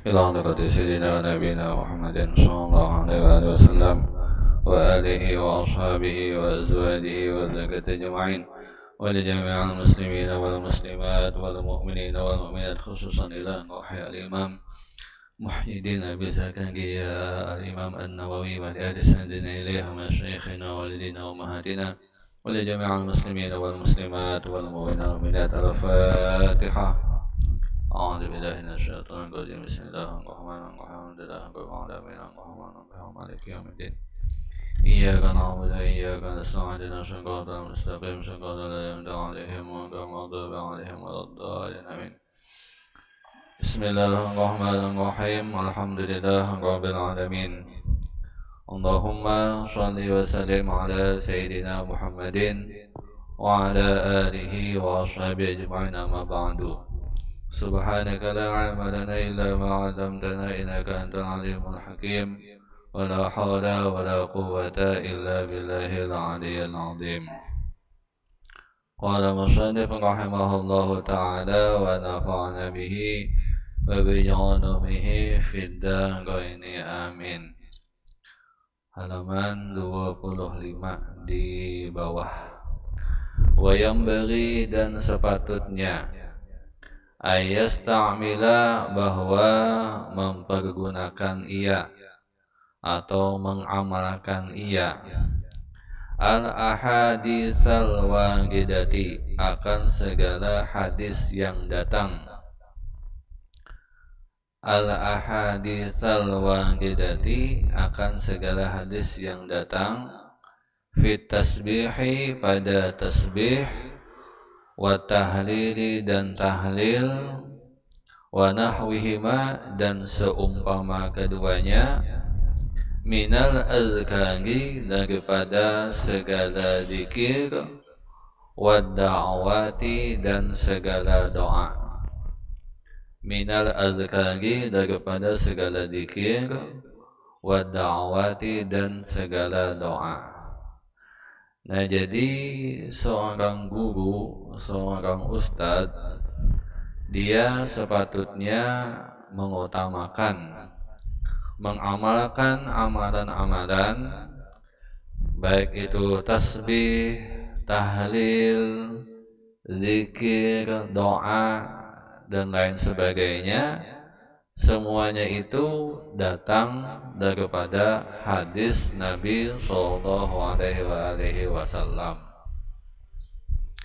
إلى حضرة سيدنا ونبينا محمد صلى الله عليه وآله وسلم وآله وأصحابه وأزواجه وذريته أجمعين ولجميع المسلمين والمسلمات والمؤمنين والمؤمنات خصوصا إلى روح الإمام محي الدين أبي زكريا الإمام النووي ولأهل سندنا إليه مشايخنا والدينا وأمهاتنا ولجميع المسلمين والمسلمات والمؤمنين والمؤمنات. الفاتحة. أعوذ بالله من الشيطان الرجيم. بسم الله الرحمن الرحيم. الحمد لله رب العالمين الرحمن الرحيم مالك يوم الدين. إياك نعبد وإياك نستعين اهدنا الصراط المستقيم صراط الذين أنعمت عليهم غير المغضوب عليهم ولا الضالين آمين. بسم الله الرحمن الرحيم. الحمد لله رب العالمين. اللهم صل وسلم على سيدنا محمد وعلى آله وأصحابه أجمعين. أما بعد. سبحانك لا علم لنا إلا ما علمتنا إنك أنت العليم الحكيم ولا حول ولا قوة إلا بالله العلي العظيم. قال المصنف رحمه الله تعالى ونفعنا به وبعلومه في الدارين آمين. Halaman 25 di bawah. Wa yanbaghi, dan sepatutnya, ayasta'mila, bahwa mempergunakan ia atau mengamalkan ia, al-ahaditsal waridati, akan segala hadis yang datang, al-ahaditsal waridati, akan segala hadis yang datang, fit tasbihi, pada tasbih, wa tahlili, dan tahlil, wa nahwihima, dan seumpama keduanya, minal azkari, daripada segala zikir, wa da'wati, dan segala doa. Minal azkari, daripada segala zikir, wa da'wati, dan segala doa. Nah, jadi seorang guru, seorang ustadz, dia sepatutnya mengutamakan, mengamalkan amalan-amalan, baik itu tasbih, tahlil, zikir, doa, dan lain sebagainya. Semuanya itu datang daripada hadis Nabi Sallallahu Alaihi Wasallam.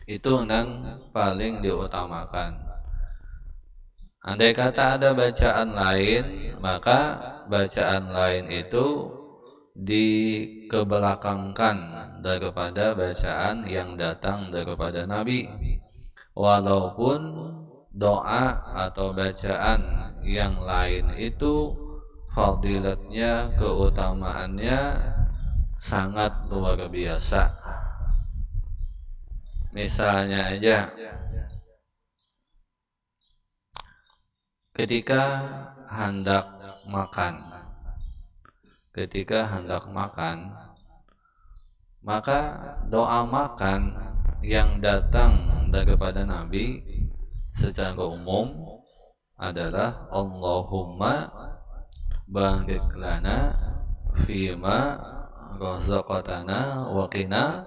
Itu yang paling diutamakan. Andai kata ada bacaan lain, maka bacaan lain itu dikebelakangkan daripada bacaan yang datang daripada Nabi. Walaupun doa atau bacaan yang lain itu fadilatnya, keutamaannya sangat luar biasa. Misalnya aja, ketika hendak makan, maka doa makan yang datang daripada Nabi secara umum adalah Allahumma barik lana fima razaqtana wa qina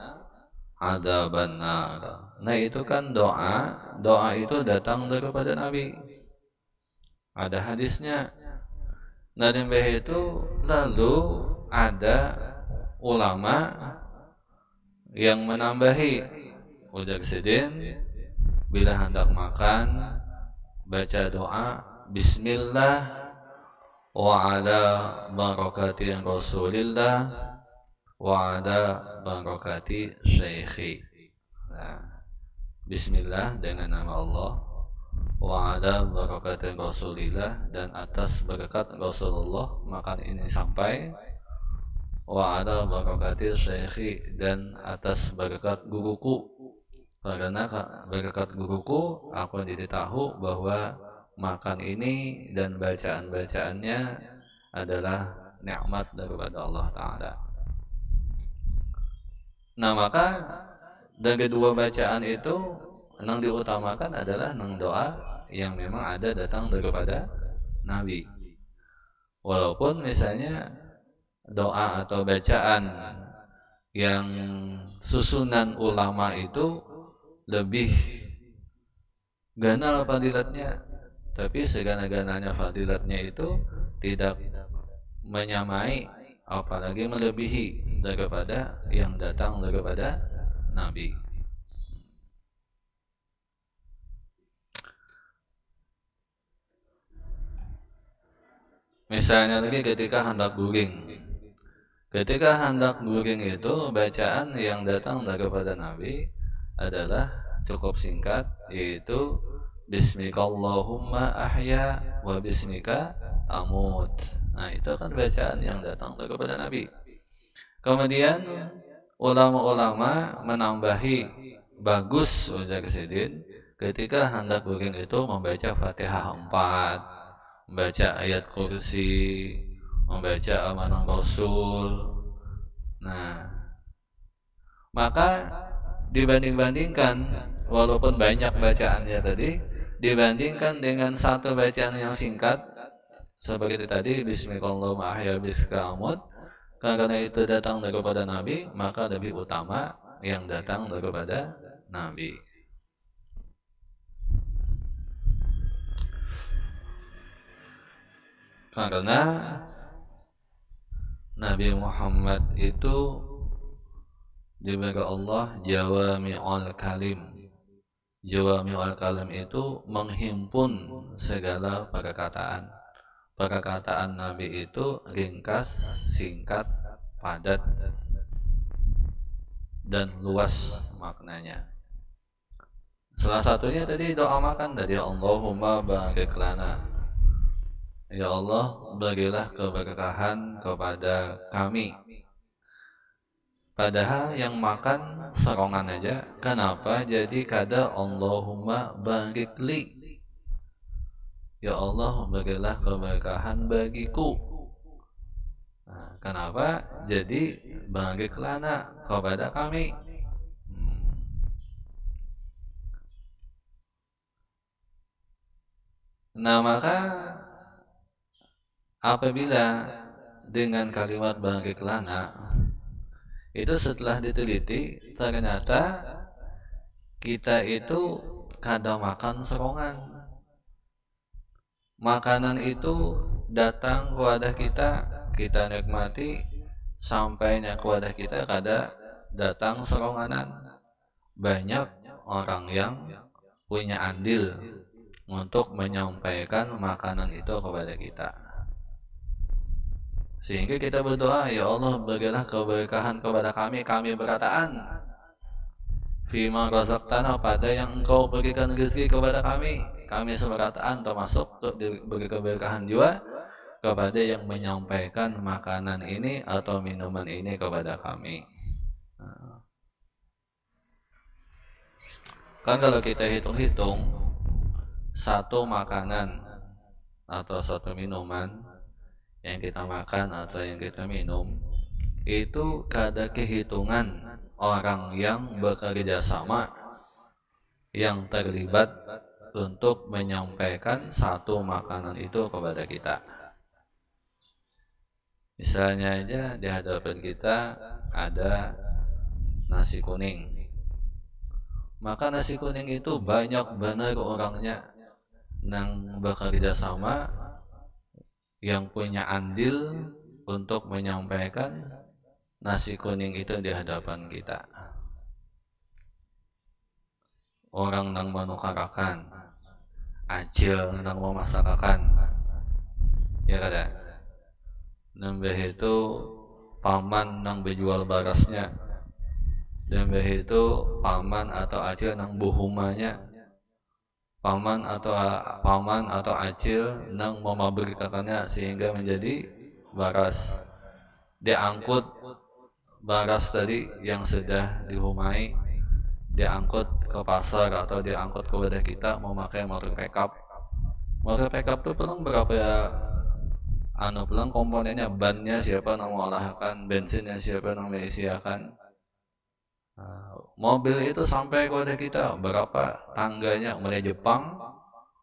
adzabannar. Nah, itu kan doa itu datang daripada Nabi, ada hadisnya. Nah, dari itu lalu ada ulama yang menambahi, ujar sidin, bila hendak makan baca doa bismillah wa ala barakati rasulillah wa ala barakati syekhi. Nah, bismillah dengan nama Allah, wa ala barakati rasulillah, dan atas berkat Rasulullah makan ini sampai, wa ala barakati syekhi, dan atas berkat guruku, karena berkat guruku aku jadi tahu bahwa makan ini dan bacaan-bacaannya adalah nikmat daripada Allah Ta'ala. Nah, maka dari dua bacaan itu yang diutamakan adalah doa yang memang ada datang daripada Nabi. Walaupun misalnya doa atau bacaan yang susunan ulama itu lebih ganal fadilatnya, tapi segana-gananya fadilatnya itu tidak menyamai apalagi melebihi daripada yang datang daripada Nabi. Misalnya lagi ketika hendak guring. Ketika hendak guring itu bacaan yang datang daripada Nabi adalah cukup singkat, yaitu Bismikallahumma ahya wa bismika amut. Nah, itu kan bacaan yang datang daripada Nabi. Kemudian ulama-ulama menambahi bagus ujar Sidin ketika hendak guring itu membaca Fatihah 4, membaca ayat kursi, membaca amanah Rasul. Nah, maka dibanding-bandingkan, walaupun banyak bacaannya tadi, dibandingkan dengan satu bacaan yang singkat seperti tadi Bismillahirrahmanirrahim Bismillah, karena itu datang daripada Nabi, maka lebih utama yang datang daripada Nabi. Karena Nabi Muhammad itu diberi Allah Jawami'ul Kalim. Jawami'ul Kalim itu menghimpun segala perkataan. Perkataan Nabi itu ringkas, singkat, padat, dan luas maknanya. Salah satunya tadi doa makan tadi, Allahumma barik lana. Ya Allah, berilah keberkahan kepada kami. Padahal yang makan serongan aja, kenapa jadi kada Allahumma barik li? Ya Allah, berilah keberkahan bagiku. Nah, kenapa jadi barik lana kepada kami? Nah, maka apabila dengan kalimat barik lana itu setelah diteliti ternyata kita itu kada makan serongan. Makanan itu datang ke wadah kita nikmati, sampainya ke wadah kita kada datang seronganan. Banyak orang yang punya andil untuk menyampaikan makanan itu kepada kita. Sehingga kita berdoa, ya Allah, berilah keberkahan kepada kami berkataan fima razaqtana, pada yang engkau berikan rezeki kepada kami seberkataan, termasuk beri keberkahan juga kepada yang menyampaikan makanan ini atau minuman ini kepada kami. Kan kalau kita hitung-hitung, satu makanan atau satu minuman yang kita makan atau yang kita minum itu kada kehitungan orang yang bekerja sama, yang terlibat untuk menyampaikan satu makanan itu kepada kita. Misalnya aja di hadapan kita ada nasi kuning, maka nasi kuning itu banyak benar orangnya yang bekerja sama, yang punya andil untuk menyampaikan nasi kuning itu di hadapan kita. Orang yang menukarakan, acil yang memasarkan, ya kada. Nambah itu paman yang berjual barasnya, nambah itu paman atau acil yang buhumanya, paman atau acil yang memabrikakannya sehingga menjadi baras. Diangkut baras tadi yang sudah dihumai, diangkut ke pasar atau diangkut ke wadah kita memakai motor pickup. Motor pickup itu pelang berapa ya? Pelang komponennya, bannya siapa yang mengolahkan, bensinnya siapa yang mengisiakan. Mobil itu sampai ke wadah kita, berapa tangganya mulai Jepang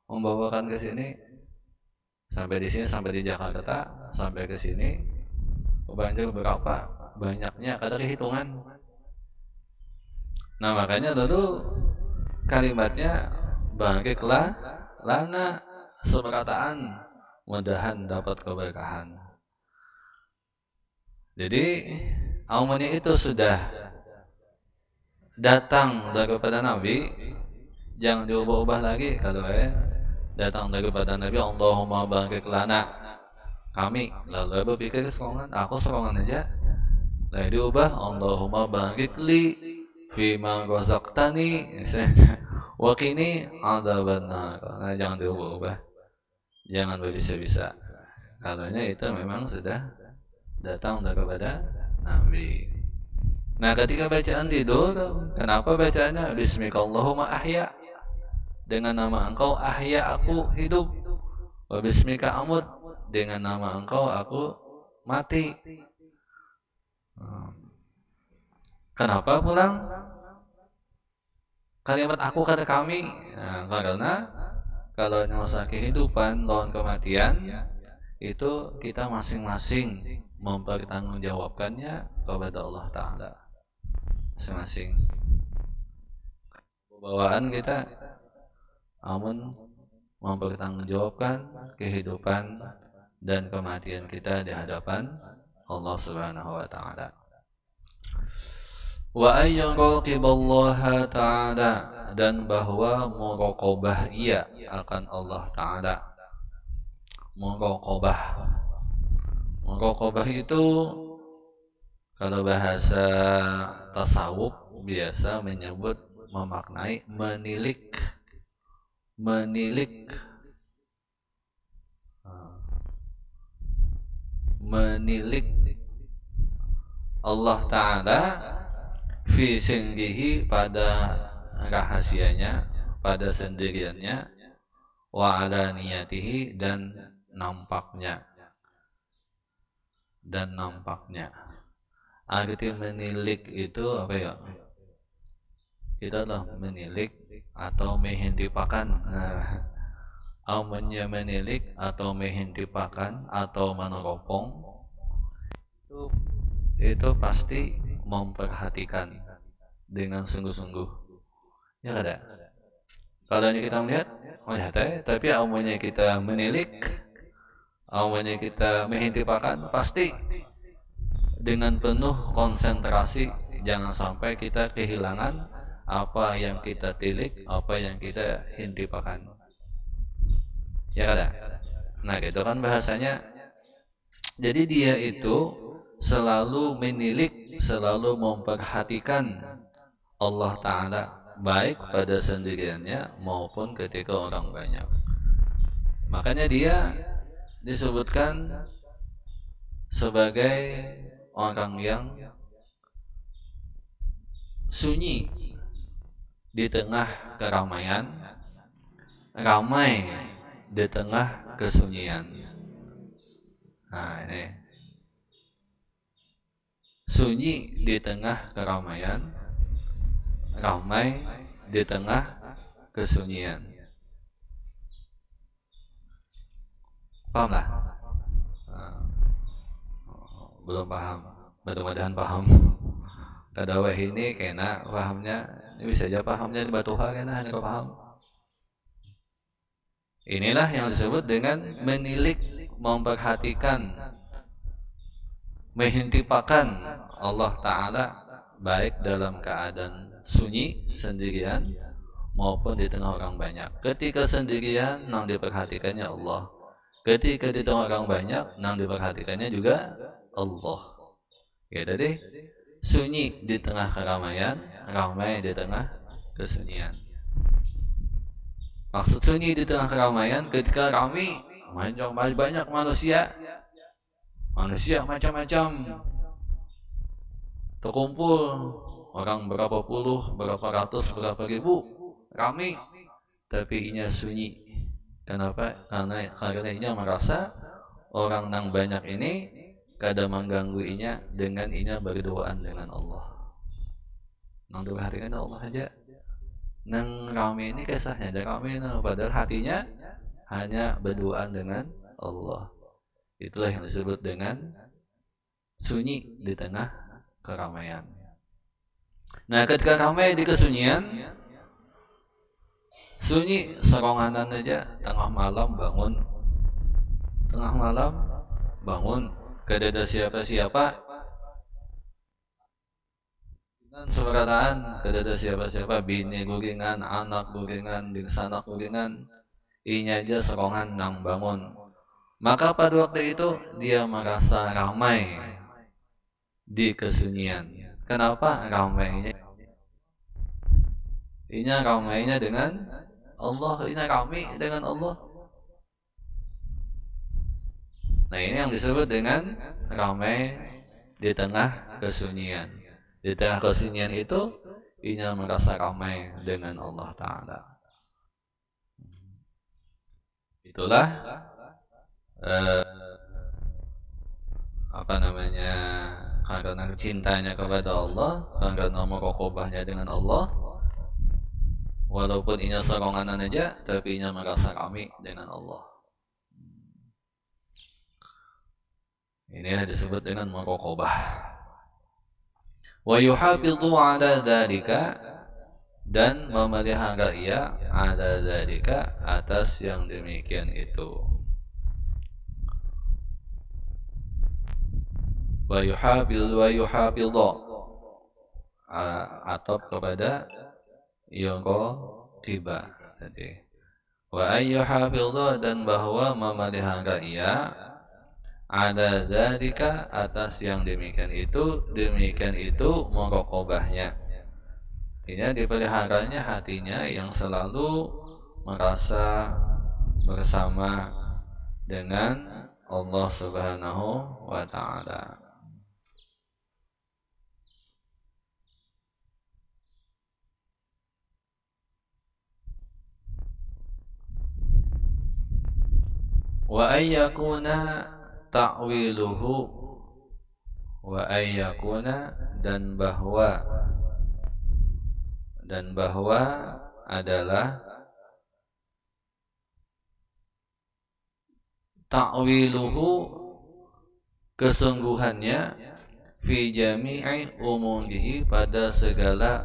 membawakan ke sini. Sampai di sini, sampai di Jakarta, sampai ke sini banjir berapa banyaknya, ada hitungan. Nah makanya dulu kalimatnya bangkitlah lana seperkataan mudahan dapat keberkahan. Jadi amunnya itu sudah datang daripada Nabi, jangan diubah-ubah lagi. Kalau datang daripada Nabi, Allahumma barik lana, kami lalu berpikir serongan, aku serongan aja. Nah diubah, Allahumma barik li fima razaqtani wa qini adzabannar. Nah jangan diubah-ubah, jangan berbisa-bisa. Kalaunya itu memang sudah datang daripada Nabi. Nah ketika bacaan tidur, kenapa bacaannya Bismikallahumma ahya, dengan nama engkau ahya aku hidup, wa bismika amut, dengan nama engkau aku mati. Kenapa pulang kalimat aku kata kami? Nah, karena kalau masa kehidupan lawan kematian itu kita masing-masing mempertanggungjawabkannya kepada Allah Ta'ala masing-masing. Bawaan kita amun mempertanggungjawabkan kehidupan dan kematian kita di hadapan Allah Subhanahu wa Ta'ala. Wa ayyuraqiballaha ta'ala, dan bahwa muraqabah ia akan Allah Ta'ala. Muraqabah itu kalau bahasa tasawuf biasa menyebut, memaknai menilik Allah Ta'ala fi sirrihi, pada rahasianya, pada sendiriannya, wa alaniyatihi, dan nampaknya. Arti menilik itu apa ya? Kita lah menilik atau menghintipakan. Nah, amunnya menilik atau menghintipakan atau meneropong itu pasti memperhatikan dengan sungguh-sungguh. Ya kada? Kalau kita melihat, tapi amunnya kita menilik, amunnya kita menghintipakan, pasti dengan penuh konsentrasi, jangan sampai kita kehilangan apa yang kita tilik, apa yang kita hintipakan. Ya kada? Nah gitu kan bahasanya. Jadi dia itu selalu menilik, selalu memperhatikan Allah Ta'ala, baik pada sendiriannya maupun ketika orang banyak. Makanya dia disebutkan sebagai orang yang sunyi di tengah keramaian, ramai di tengah kesunyian. Nah ini, sunyi di tengah keramaian, ramai di tengah kesunyian. Paham lah? Belum paham, mudah-mudahan paham. Kadawah ini kena pahamnya, ini bisa aja pahamnya di batuha kena hanya paham. Inilah yang disebut dengan menilik, memperhatikan, menghintipakan Allah Ta'ala, baik dalam keadaan sunyi sendirian maupun di tengah orang banyak. Ketika sendirian nang diperhatikannya Allah, ketika di tengah orang banyak nang diperhatikannya juga Allah. Ya tadi sunyi di tengah keramaian, ramai di tengah kesunyian. Maksud sunyi di tengah keramaian ketika ramai, banyak manusia macam-macam terkumpul, orang berapa puluh, berapa ratus, berapa ribu, ramai, tapi inya sunyi. Kenapa? Karena inya merasa orang nang banyak ini kada mengganggu inya dengan inya berdoaan dengan Allah. Nang diperhatikan Allah aja. Nang ramai ini kisahnya ada ramai, padahal hatinya hanya berdoaan dengan Allah. Itulah yang disebut dengan sunyi di tengah keramaian. Nah, ketika ramai di kesunyian, sunyi seronganan aja, tengah malam bangun, gak ada siapa-siapa, surataan, gak ada siapa-siapa, bini guringan, anak guringan, sanak guringan, inya aja serongan nang bangun. Maka pada waktu itu dia merasa ramai di kesunyian. Kenapa ramainya? Inya ramainya dengan Allah, inya ramai dengan Allah. Nah, ini yang disebut dengan ramai di tengah kesunyian. Di tengah kesunyian itu inya merasa ramai dengan Allah Ta'ala. Itulah karena cintanya kepada Allah, karena muraqabahnya dengan Allah, walaupun inya seronganan aja, tapi inya merasa ramai dengan Allah. Ini disebut dengan muraqabah. Wa yuhafidhu ala dzalika, dan memelihara ia ala dzalika, atas yang demikian itu. Wa yuhafidhu atop kepada yaqibah tadi. Wa yuhafidhu, dan bahwa memelihara ia ada dzalika, atas yang demikian itu muraqabahnya. Artinya dipeliharanya hatinya yang selalu merasa bersama dengan Allah Subhanahu wa Ta'ala. Wa ayyakuna ta'wiluhu, wa ayyakuna, dan bahwa adalah ta'wiluhu, kesungguhannya, fi jami'i umumihi, pada segala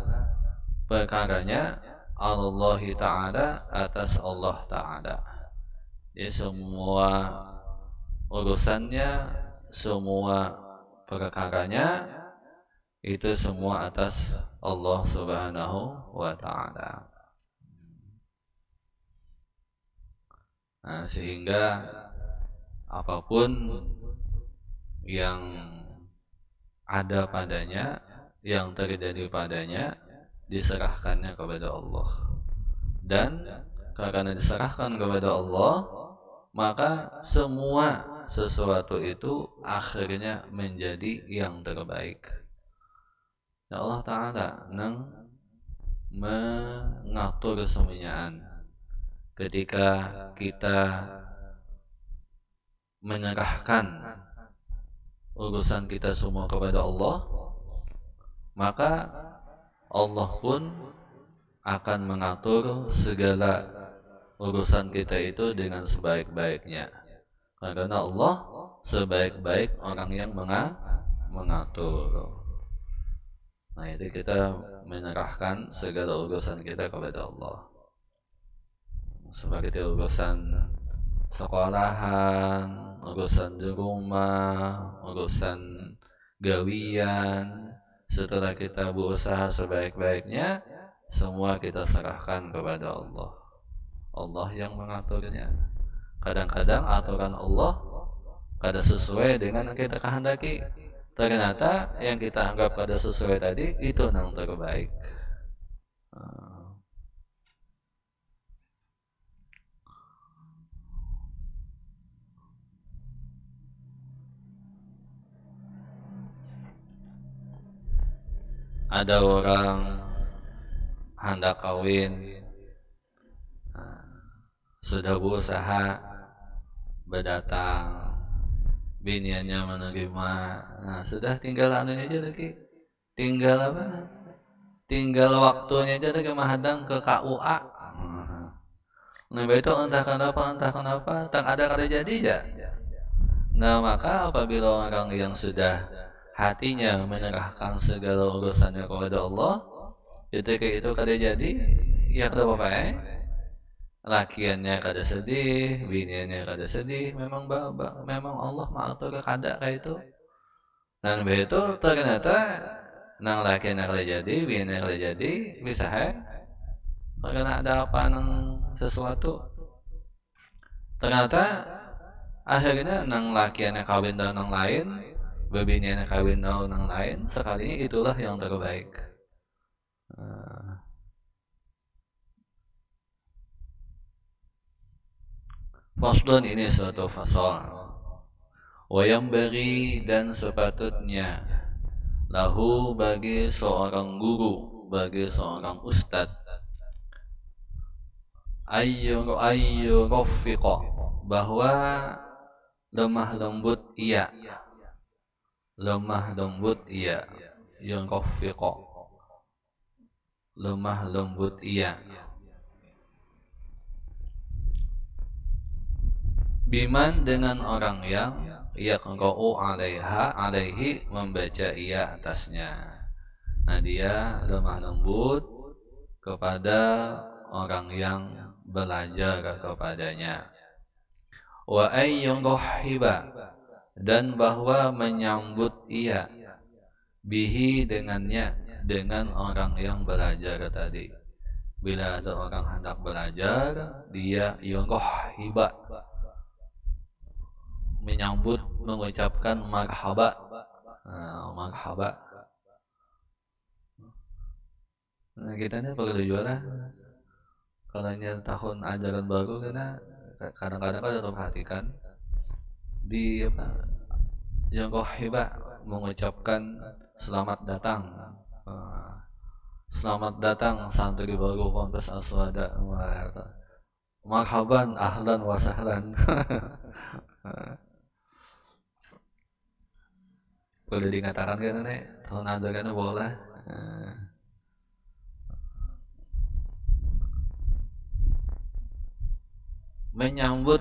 perkaranya, Allah Ta'ala, atas Allah Ta'ala. Jadi semua urusannya, semua perkaranya, itu semua atas Allah Subhanahu wa Ta'ala. Nah, sehingga apapun yang ada padanya, yang terjadi padanya, diserahkannya kepada Allah. Dan karena diserahkan kepada Allah, maka semua sesuatu itu akhirnya menjadi yang terbaik. Ya Allah Ta'ala nang mengatur semuanya. Ketika kita menyerahkan urusan kita semua kepada Allah, maka Allah pun akan mengatur segala urusan kita itu dengan sebaik-baiknya. Karena Allah sebaik-baik orang yang mengatur. Nah, itu kita menyerahkan segala urusan kita kepada Allah. Seperti urusan sekolahan, urusan di rumah, urusan gawian. Setelah kita berusaha sebaik-baiknya, semua kita serahkan kepada Allah. Allah yang mengaturnya. Kadang-kadang aturan Allah kada sesuai dengan yang kita kehendaki. Ternyata yang kita anggap kada sesuai tadi itu yang terbaik. Ada orang hendak kawin, sudah berusaha berdatang, biniannya menerima. Nah, sudah tinggal anunya aja lagi, tinggal waktunya aja lagi menghadang ke KUA. Nah itu entah kenapa tak ada kada jadi ya. Nah maka apabila orang yang sudah hatinya menyerahkan segala urusannya kepada Allah, ketika itu kada jadi, ya kada apa-apa lakiannya kada sedih, biniannya kada sedih, memang Allah mengatur kada kayak itu. Dan begitu ternyata nang lakiannya kada jadi, biniannya kada jadi, bisa karena ada apa nang sesuatu. Ternyata akhirnya nang lakiannya kawin dengan nang lain, bebiniannya kawin dengan nang lain, sekalinya itulah yang terbaik. Faslun, ini suatu fasal. Wayang beri dan sepatutnya lahu bagi seorang guru, bagi seorang ustad, ayyu rafiqa, bahwa lemah lembut ia, yang rafiqa, lemah lembut ia, biman dengan orang yang yaqra'u alaihi membaca ia atasnya. Nah dia lemah lembut kepada orang yang belajar kepadanya. Wa ayyuhiba, dan bahwa menyambut ia, bihi dengannya, dengan orang yang belajar tadi. Bila ada orang hendak belajar, dia yuhiba, menyambut, mengucapkan marhaba. Marhaba. Nah kita ini perlu jual lah. Kalau tahun ajaran baru, karena kadang-kadang kita perhatikan di yang rohiba mengucapkan selamat datang. Selamat datang santri baru Ponpes Al-Syuhada. Marhaban, ahlan wa sahlan. Boleh dikatakan kan tahun ajaran boleh. Menyambut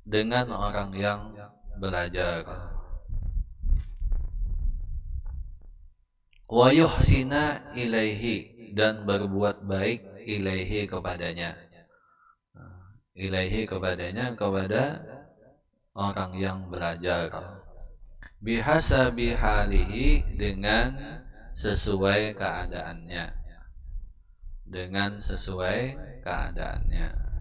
dengan orang yang belajar. Wa yuhsina ilaihi, dan berbuat baik ilaihi kepadanya. Ilaihi kepadanya, kepada orang yang belajar. Bihasabi halihi, dengan sesuai keadaannya. Dengan sesuai keadaannya.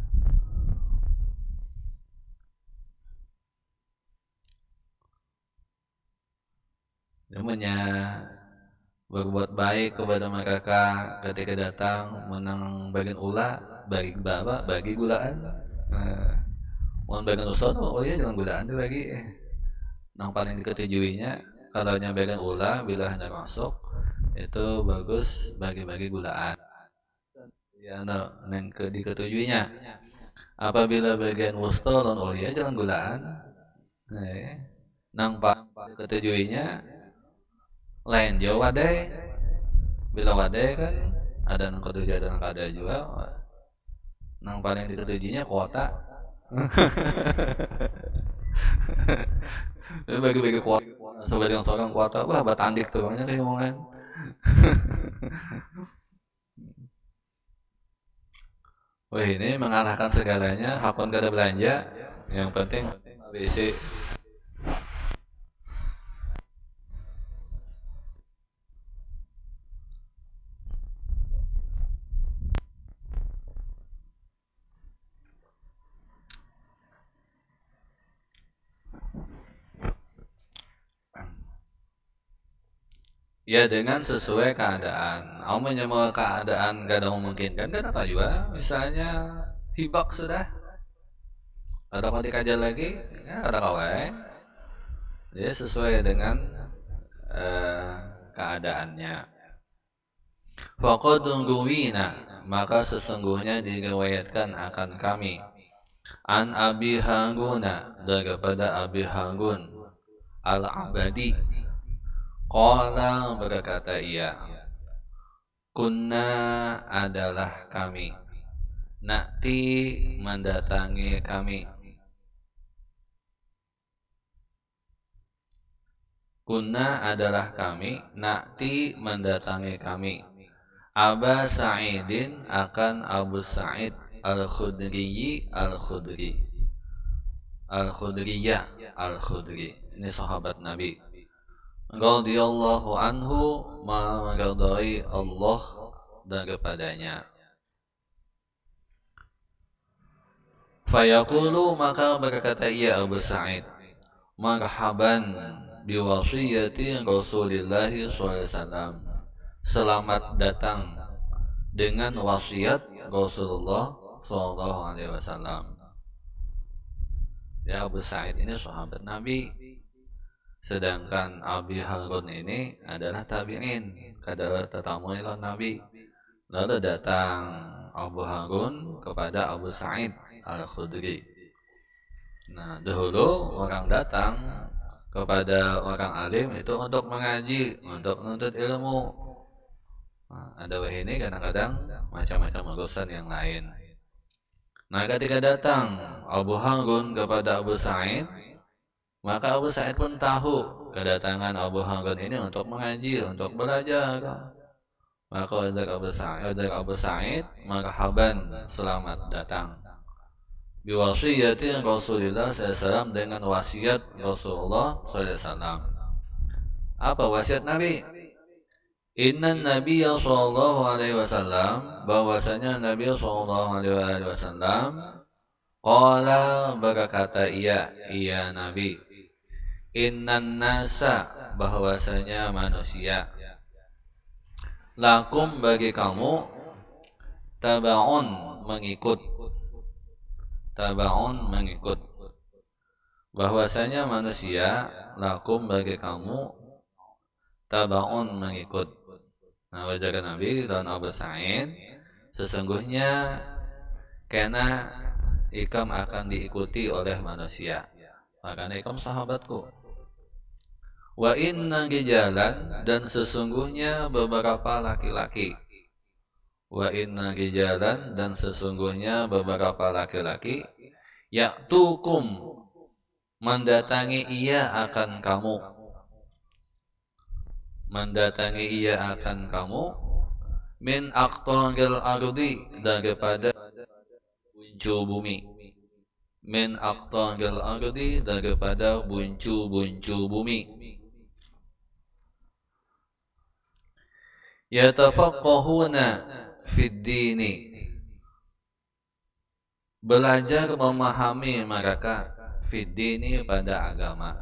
Namanya berbuat baik kepada mereka ketika datang, menang bagian ula, bagi baba, bagi gulaan. Mohon bagian usut, oh iya jangan gulaan tuh bagi. Nang paling diketujuinya, kalau bagian ula bila hendak masuk, itu bagus bagi-bagi gulaan. Ya, nang diketujuinya. Apabila bagian wusta dan ulia jangan gulaan. Nang paling diketujuinya lain jauh wadai. Bila wadai kan ada nang ketujuh, ada nang kada juga. Nang paling diketujuinya kuota. Bagi-bagi kuota sebagai seorang kuota, wah batandik tuh banyak kayak omongan. Wah ini mengalahkan segalanya, hakun kada belanja, yang penting ABC. Ya dengan sesuai keadaan. Amanya mau keadaan gak ada memungkinkan kan apa juga. Misalnya hibak sudah, ada mau dikaji lagi, ya ada kawai. Jadi sesuai dengan keadaannya. Faqad ruwina, maka sesungguhnya diriwayatkan akan kami, an Abi Haruna, daripada Abi Harun Al-Abadi, qala, berkata ia, kunna adalah kami, Na'ti mendatangi kami. Kunna adalah kami, na'ti mendatangi kami. Aba Sa'idin akan Abu Sa'id Al-Khudri Al-Khudriyah Al-Khudri. Ini sahabat Nabi radhiyallahu anhu, meridai Allah daripadanya. Fayaqulu, maka berkata ia Abu Sa'id, marhaban biwasiyati Rasulillah SAW. Selamat datang dengan wasiat Rasulullah SAW. Ya, Abu Sa'id ini sahabat Nabi, sedangkan Abi Harun ini adalah tabi'in, adalah tetamu ilmu Nabi. Lalu datang Abu Harun kepada Abu Sa'id Al-Khudri. Nah, dahulu orang datang kepada orang alim itu untuk mengaji, untuk menuntut ilmu. Nah, ada ini kadang-kadang macam-macam urusan yang lain. Nah, ketika datang Abu Harun kepada Abu Sa'id, maka Abu Sa'id pun tahu kedatangan Abu Harun ini untuk mengaji, untuk belajar. Maka dari Abu Sa'id, marhaban, selamat datang. Biwasiyati Rasulullah SAW, dengan wasiat Rasulullah SAW. Apa wasiat Nabi? Inna Nabiya sallallahu alaihi wasallam, bahwasanya Nabi sallallahu alaihi wasallam qala, berkata ia Nabi, innan nasa, bahwasanya manusia, lakum, bagi kamu, tabaun, mengikut, bahwasanya manusia, lakum, bagi kamu, tabaun, mengikut. Nah, wajar Nabi dan Abu Sa'id, sesungguhnya karena ikam akan diikuti oleh manusia, makanya ikam sahabatku. Wa inna rijalan, dan sesungguhnya beberapa laki-laki. Wa inna rijalan, dan sesungguhnya beberapa laki-laki, ya'tukum, mendatangi ia akan kamu, min aqtaril ardi, daripada buncul bumi, min aqtaril ardi, daripada buncul bumi. Yatafaqqahuna fid dini, belajar memahami mereka, fid dini, pada agama.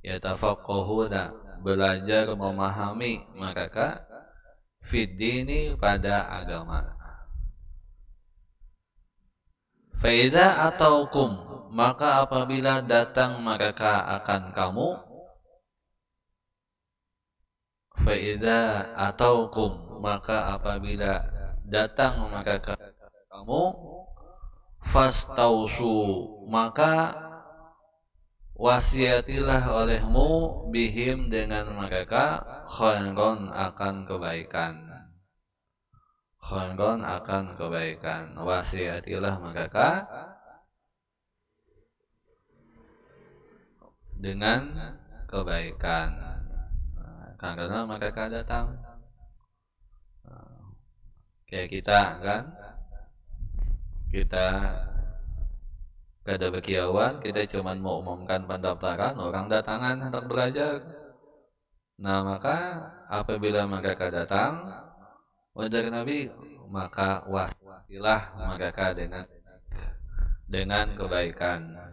Yatafaqqahuna, belajar memahami mereka, fid dini, pada agama. Fa idza ataukum, maka apabila datang mereka akan kamu, fa idza ataukum, maka apabila datang mereka kamu, fastausu, maka wasiatilah olehmu, bihim, dengan mereka, khairon, akan kebaikan. Khairon, akan kebaikan. Wasiatilah mereka dengan kebaikan. Karena mereka datang, kayak kita kan, kita kada berkiawan, kita cuma mau umumkan pendaftaran, orang datangan hendak belajar. Nah, maka apabila mereka datang, wajar Nabi, maka wasilah mereka dengan kebaikan.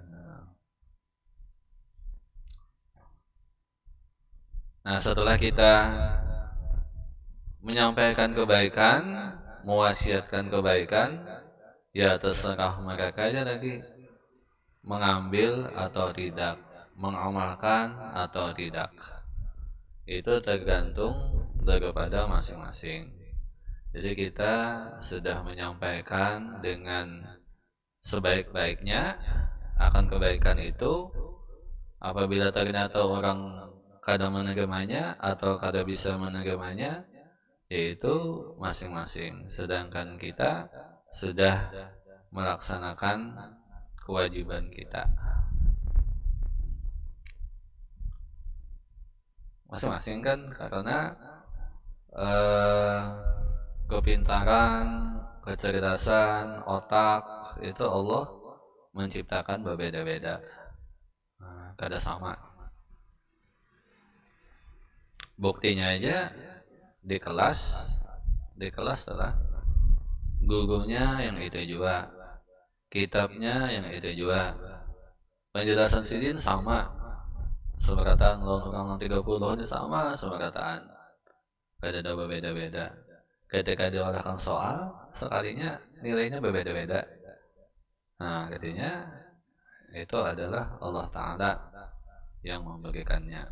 Nah, setelah kita menyampaikan kebaikan, mewasiatkan kebaikan, ya terserah mereka aja lagi mengambil atau tidak, mengamalkan atau tidak. Itu tergantung daripada masing-masing. Jadi kita sudah menyampaikan dengan sebaik-baiknya akan kebaikan itu. Apabila ternyata orang kada menerimanya atau kada bisa menerimanya, yaitu masing-masing. Sedangkan kita sudah melaksanakan kewajiban kita masing-masing kan, karena kepintaran, kecerdasan, otak itu Allah menciptakan berbeda-beda, kada sama. Buktinya aja di kelas telah gurunya yang itu juga, kitabnya yang itu juga, penjelasan sidin sama, seberataan lawan orang 30 ini sama seberataan, kada ada berbeda-beda. Ketika diolahkan soal sekalinya nilainya berbeda-beda. Nah, katanya itu adalah Allah Ta'ala yang memberikannya.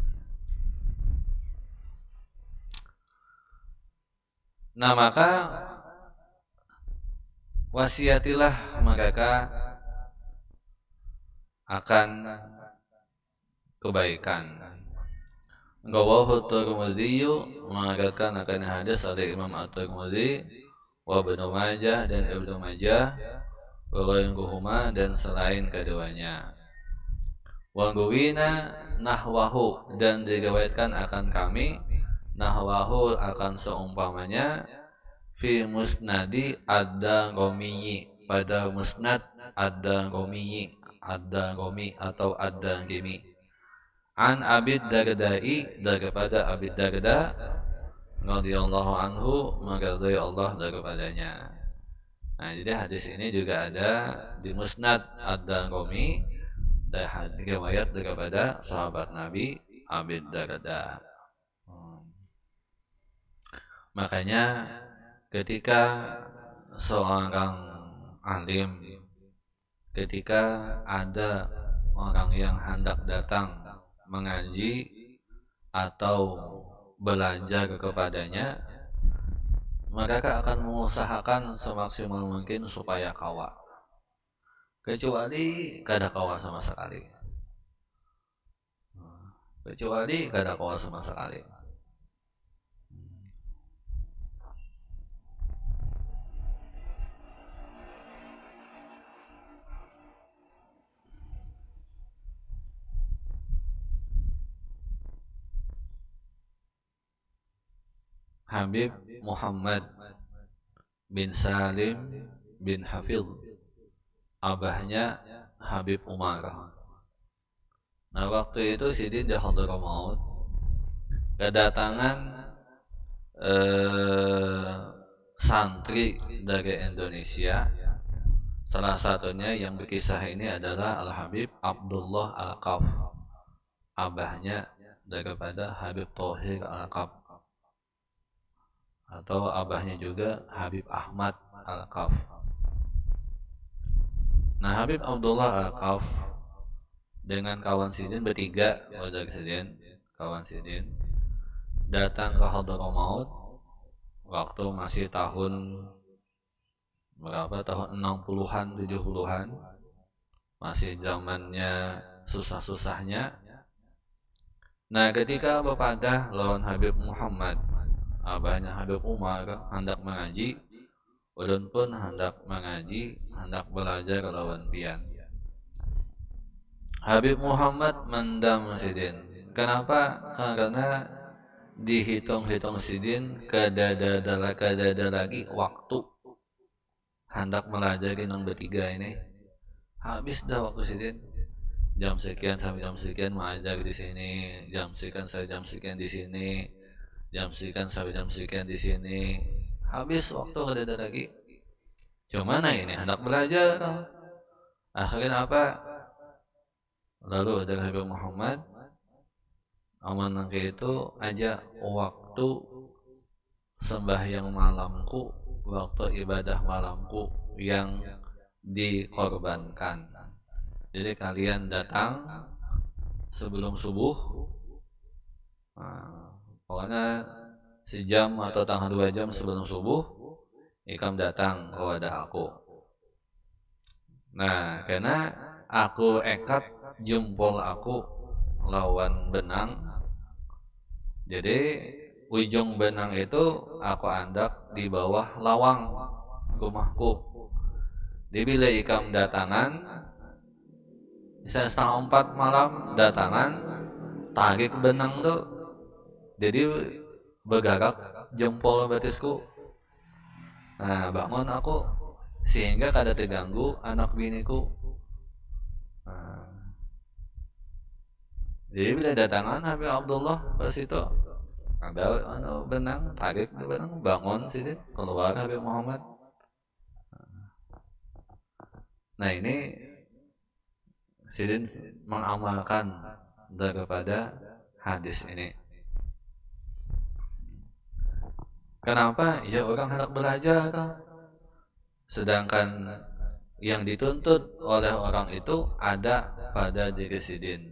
Nah, maka wasiatilah mereka akan kebaikan. Rawahu Tirmidzi, mengatakan akan hadis dari Imam At-Tirmidzi, wa Ibnu Majah dan Ibnu Majah, wa ghairuhuma dan selain keduanya. Wa guwina nahwahu, dan diriwayatkan akan kami nahwahu akan seumpamanya fi musnadi ad-Darimi, pada musnad ad-Darimi, ad-Darimi atau ad-Darimi, an Abid Dardai, daripada Abid Darda radhiyallahu anhu, meridai Allah daripadanya. Nah, jadi hadis ini juga ada di musnad ad-Darimi, dan riwayat daripada sahabat Nabi Abid Darda. Makanya ketika seorang alim, ketika ada orang yang hendak datang mengaji atau belajar kepadanya, mereka akan mengusahakan semaksimal mungkin supaya kawa, kecuali kada kawa sama sekali, Habib Muhammad bin Salim bin Hafidh, abahnya Habib Umar. Nah, waktu itu Sidin di Hadramaut kedatangan santri dari Indonesia. Salah satunya yang berkisah ini adalah Al-Habib Abdullah Al-Qaf, abahnya daripada Habib Thohir Al-Qaf, atau abahnya juga Habib Ahmad Al-Qaf. Nah, Habib Abdullah Al-Qaf dengan kawan Sidin bertiga, kawan Sidin datang ke Hadramaut waktu masih tahun berapa, tahun 60-an 70-an, masih zamannya susah-susahnya. Nah, ketika bepadah lawan Habib Muhammad, abahnya Habib Umar, hendak mengaji, ulun pun hendak mengaji, hendak belajar lawan pian. Habib Muhammad mendam Sidin. Kenapa? Karena dihitung-hitung Sidin kadada lagi waktu hendak melajari nang bertiga ini. Habis dah waktu Sidin. Jam sekian sampai jam sekian mengajar di sini, jam sekian sampai jam sekian di sini, jam sekian sampai jam sekian di sini. Habis waktu kada ada lagi. Cuman ini hendak belajar. Akhirnya apa? Lalu ada Habib Muhammad aman nangke itu aja waktu sembahyang malamku, waktu ibadah malamku yang dikorbankan. Jadi kalian datang sebelum subuh, pokoknya sejam atau tanggal 2 jam sebelum subuh, ikam datang ke wadah aku. Nah, karena aku ekat jempol aku lawan benang, jadi ujung benang itu aku andak di bawah lawang rumahku. Di bila ikam datangan, misalnya 3:30 malam datangan, tarik benang tuh, jadi bergerak jempol batisku. Nah, bangun aku sehingga kada terganggu anak biniku. Nah, jadi bila datangan Habib Abdullah pas itu ada benang, tarik benang, bangun sini keluar Habib Muhammad. Nah ini Sidin mengamalkan daripada hadis ini. Kenapa? Ya orang hendak belajar. Sedangkan yang dituntut oleh orang itu ada pada diri Sidin.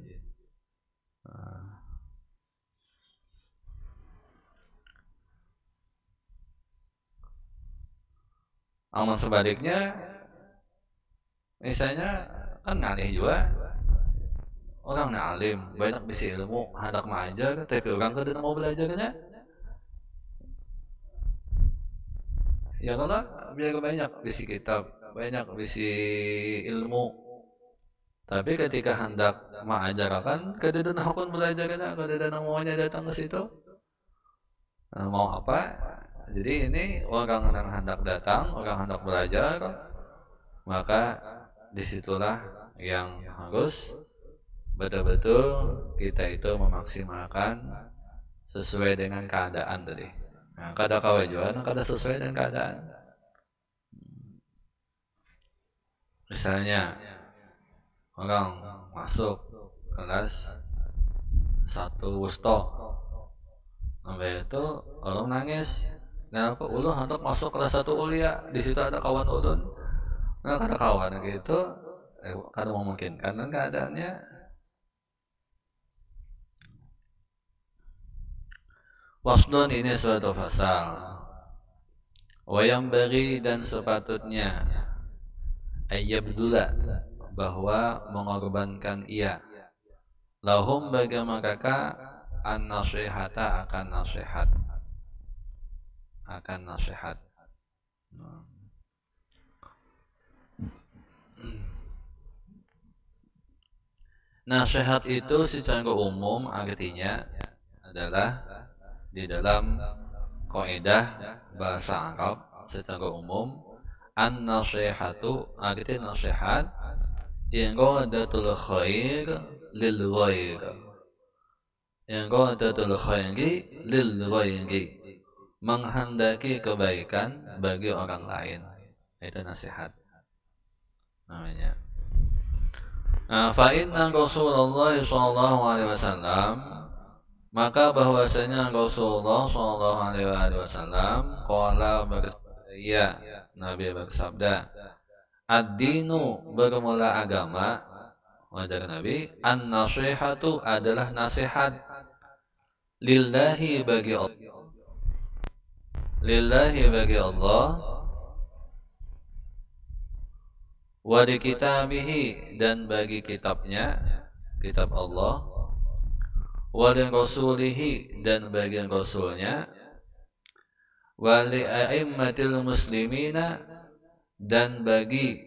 Amal sebaliknya, misalnya kan ngalih juga orang alim, banyak bisa ilmu, hendak mengajar, tapi orang kadang mau belajarnya. Ya kalau biar banyak bisi kitab, banyak bisi ilmu, tapi ketika hendak mengajarkan, kadang hakun belajarnya, kadang maunya datang ke situ. Nah, mau apa? Jadi ini orang yang hendak datang, orang hendak belajar, maka disitulah yang harus betul-betul kita itu memaksimalkan sesuai dengan keadaan tadi. Nah, kada kawajuan, kada sesuai dengan keadaan. Misalnya orang masuk kelas 1 wusto, sampai itu orang nangis. Kenapa? Ulun hendak masuk kelas 1 ulia, di situ ada kawan ulun. Nah, kata kawan gitu, kada memungkinkan kan keadaannya. Waslun ini suatu fasal. Wayang bagi dan sepatutnya ayyabdula bahwa mengorbankan ia. Lahum bagi mereka an-nasihata akan nasihat. Akan nasihat. Nasihat itu secara umum artinya adalah di dalam kaidah bahasa Arab secara umum an-nasihatu artinya nasihat iradatul khair lil ghair, iradatul khairi lil ghairi, menghendaki kebaikan bagi orang lain, itu nasihat namanya. Fa inna Rasulullah sallallahu alaihi wasallam, maka bahwasanya Rasulullah sallallahu alaihi wasallam qala ya Nabi bersabda, ad-dinu bermula agama, wajar Nabi, an-nasihatu adalah nasihat, lillahi bagi Allah, lillahi bagi Allah, wa di kitabihi dan bagi kitabnya, kitab Allah, wa li rasulihi dan bagi rasulnya, wa li a'immatil muslimina dan bagi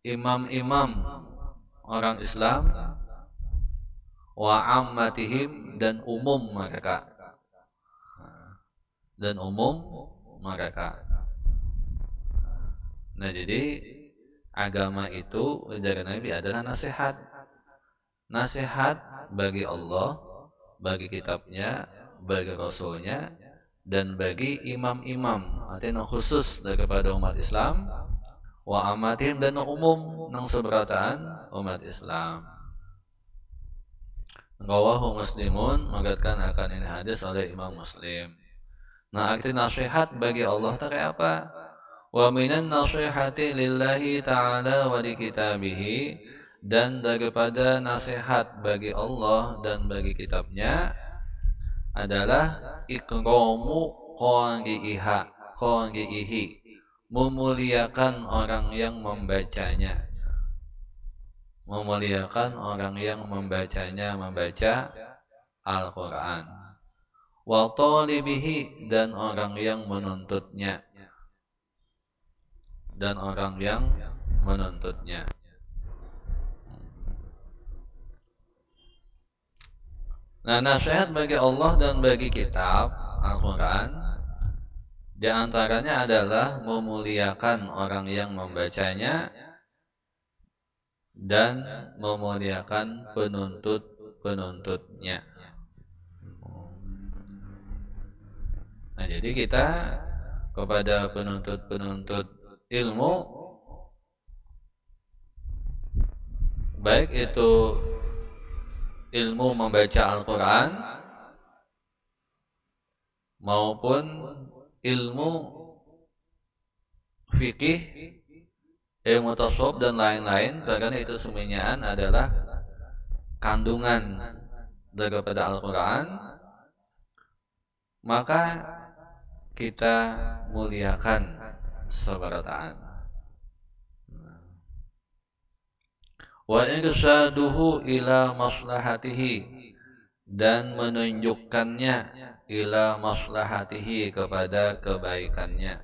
imam-imam orang Islam, wa ammatihim dan umum mereka, dan umum mereka. Nah jadi agama itu dari Nabi adalah nasihat. Nasihat bagi Allah, bagi kitabnya, bagi rasulnya, dan bagi imam-imam, artinya khusus daripada umat Islam, wa amatihim dan umum nang seberataan umat Islam. Rawahu Muslimun, mengatakan akan ini hadis oleh Imam Muslim. Nah arti nasihat bagi Allah itu kayak apa? Wa minan nasihati lillahi ta'ala wa li kitabihi, dan daripada nasihat bagi Allah dan bagi kitabnya adalah ikramu qari'ihi, memuliakan orang yang membacanya, memuliakan orang yang membacanya, membaca Al-Quran, wa talibihi dan orang yang menuntutnya, dan orang yang menuntutnya. Nah, nasihat bagi Allah dan bagi kitab Al-Quran di antaranya adalah memuliakan orang yang membacanya dan memuliakan penuntut-penuntutnya. Nah, jadi kita kepada penuntut-penuntut ilmu, baik itu ilmu membaca Al-Quran maupun ilmu fikih, ilmu tasawuf dan lain-lain, karena itu semuanya adalah kandungan daripada Al-Quran, maka kita muliakan sabarataan. Wa irsaduhu ila maslahatihi, dan menunjukkannya ila maslahatihi, kepada kebaikannya,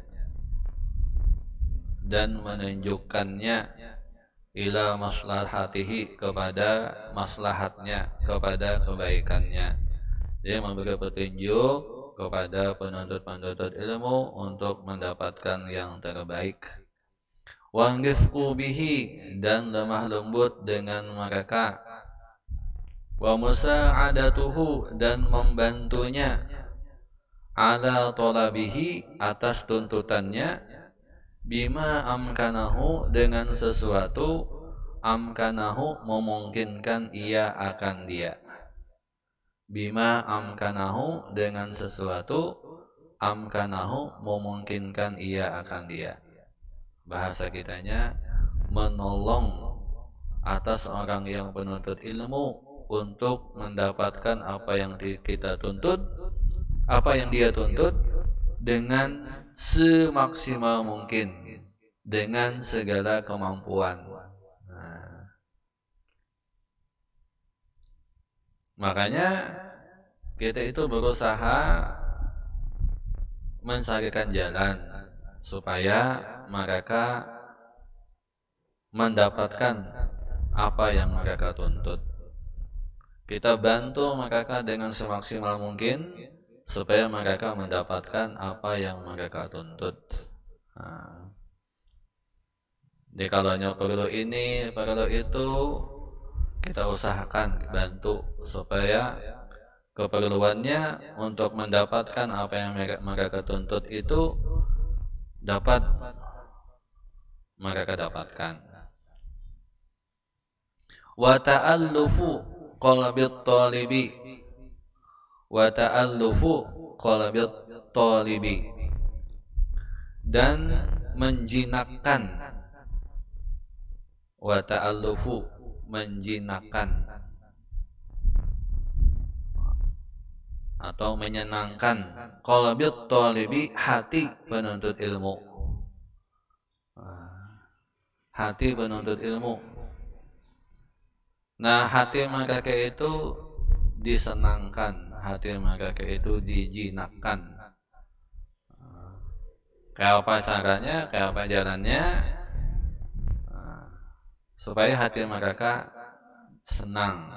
dan menunjukkannya ila maslahatihi, kepada maslahatnya, kepada kebaikannya. Dia memberi petunjuk kepada penuntut-penuntut ilmu untuk mendapatkan yang terbaik. Wa rifqu bihi, dan lemah lembut dengan mereka. Wa musa'adatuhu, dan membantunya. Ala talabihi, atas tuntutannya. Bima amkanahu, dengan sesuatu. Amkanahu, memungkinkan ia akan dia. Bima amkanahu, dengan sesuatu. Amkanahu, memungkinkan ia akan dia. Bahasa kitanya, menolong atas orang yang penuntut ilmu untuk mendapatkan apa yang kita tuntut, apa yang dia tuntut, dengan semaksimal mungkin, dengan segala kemampuan. Nah, makanya kita itu berusaha mencarikan jalan supaya mereka mendapatkan apa yang mereka tuntut. Kita bantu mereka dengan semaksimal mungkin supaya mereka mendapatkan apa yang mereka tuntut. Nah, jadi kalau perlu ini, perlu itu, kita usahakan bantu supaya keperluannya untuk mendapatkan apa yang mereka tuntut itu dapat mereka dapatkan. Wa ta'allufu qalbit talibi, wa ta'allufu qalbit talibi, dan menjinakkan. Wa ta'allufu, menjinakkan atau menyenangkan, qalbit talibi, hati penuntut ilmu. Hati penuntut ilmu. Nah, hati mereka itu disenangkan, hati mereka itu dijinakkan. Kayak apa caranya, kayak apa jalannya, supaya hati mereka senang,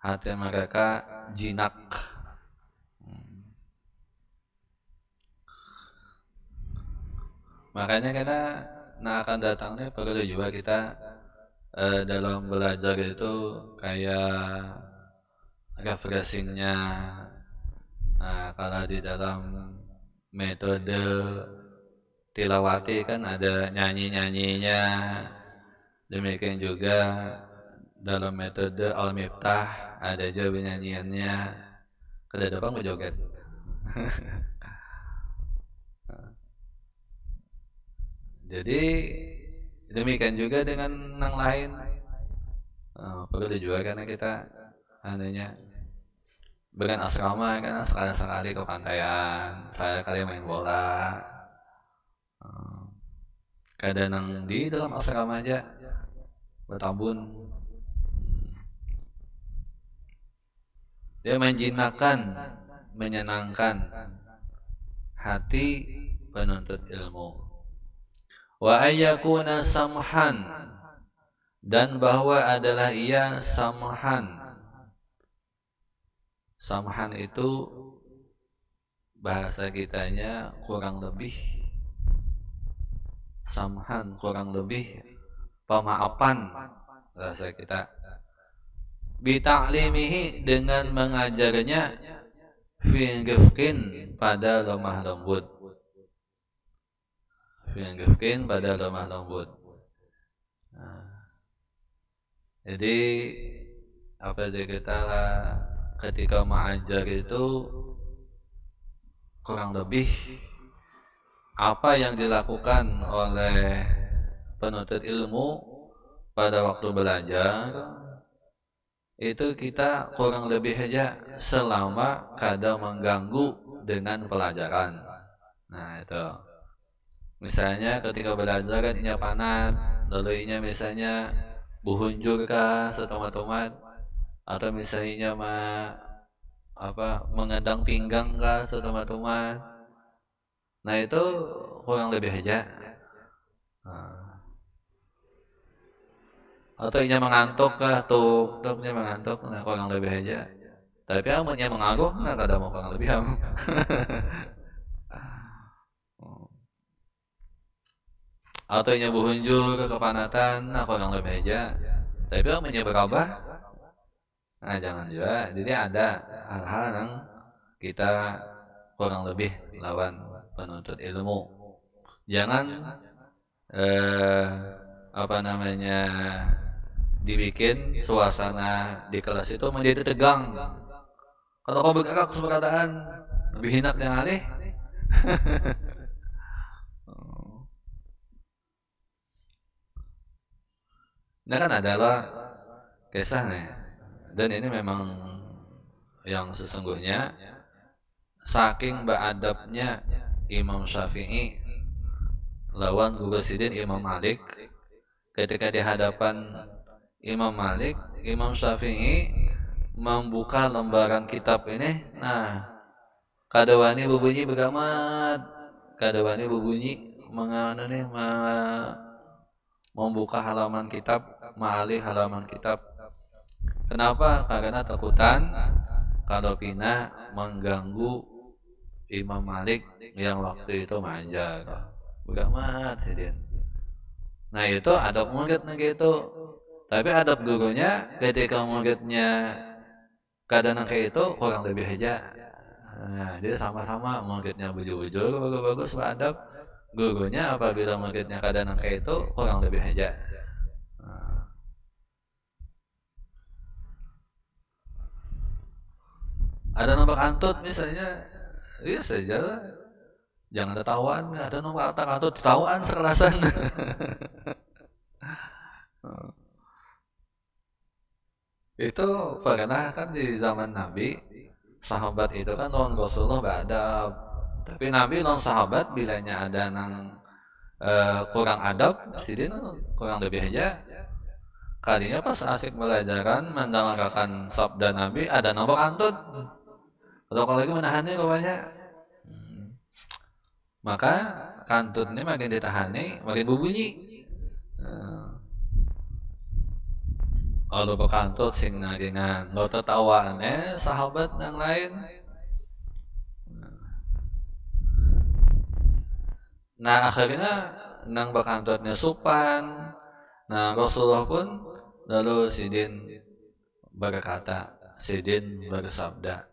hati mereka jinak. Makanya kita akan datangnya perlu juga kita dalam belajar itu kayak refreshingnya. Nah, kalau di dalam metode tilawati kan ada nyanyi-nyanyinya, demikian juga dalam metode Al-Miftah ada juga nyanyiannya. Ke depan mau joget. Jadi demikian juga dengan yang lain. Perlu juga karena kita adanya dengan asrama kan sekali-sekali ke pantaian, sekali main bola. Kadang di dalam asrama aja bertabun. Dia menjinakkan, menyenangkan hati penuntut ilmu. wa ayyakuna samhan, dan bahwa adalah ia samhan. Samhan itu bahasa kitanya kurang lebih, samhan kurang lebih pemaafan bahasa kita. Bita'limihi, dengan mengajarnya, fi rifqin, pada lemah lembut, fi rifqin, pada lemah lembut. Jadi apa kita ketika mengajar itu kurang lebih apa yang dilakukan oleh penuntut ilmu pada waktu belajar itu kita kurang lebih aja selama kada mengganggu dengan pelajaran. Nah itu misalnya ketika belajar kan inya panat, lalu inya misalnya buhunjur kah setomat-tomat, atau misalnya mengendang pinggang kah setomat-tomat. Nah itu kurang lebih aja. Atau inya mengantuk kah tuh mengantuk, nah kurang lebih aja. Tapi amunnya mengaruh, nah kada mau kurang lebih am. Atau inya buhunjur ke kepanatan, nah kurang lebih aja. Tapi amunnya berubah, nah jangan juga. Jadi ada hal-hal yang kita kurang lebih lawan penuntut ilmu. Jangan dibikin suasana di kelas itu menjadi tegang. Kalau kau bergerak kesepataan lebih hinak yang alih. Nah kan adalah kisahnya, dan ini memang yang sesungguhnya saking beradabnya Imam Syafi'i lawan guru sidin Imam Malik. Ketika di hadapan Imam Malik, Imam Syafi'i membuka lembaran kitab ini, nah kadawani berbunyi begamat, kadawani berbunyi membuka halaman kitab, ma'alih halaman kitab. Kenapa? Karena takutan kalau pina mengganggu Imam Malik yang waktu itu mengajar. Begamat sidin. Nah itu adab muridnya gitu. Tapi adab gurunya ketika muridnya keadaan kayak itu kurang lebih aja. Nah, dia sama-sama muridnya bujur-bujur bagus-bagus beradab. Gurunya apabila muridnya keadaan kayak itu kurang lebih aja. Ada nomor antut misalnya, iya saja lah. Jangan tertawaan, ada nomor antut tertawaan sekelasan. Itu pernah kan di zaman Nabi, sahabat itu kan lawan Rasulullah beradab. Tapi Nabi lawan sahabat bilanya ada nang kurang adab, sidin kurang lebih aja. Kalinya pas asik belajaran mendengarkan sabda Nabi ada nomor antut. Atau kalau lagi menahannya rupanya. Maka kantutnya makin ditahani, makin berbunyi. Kalau bekantut sing nagingan lo tertawaannya sahabat yang lain. Nah akhirnya nang bekantutnya supan. Nah Rasulullah pun lalu sidin berkata, sidin bersabda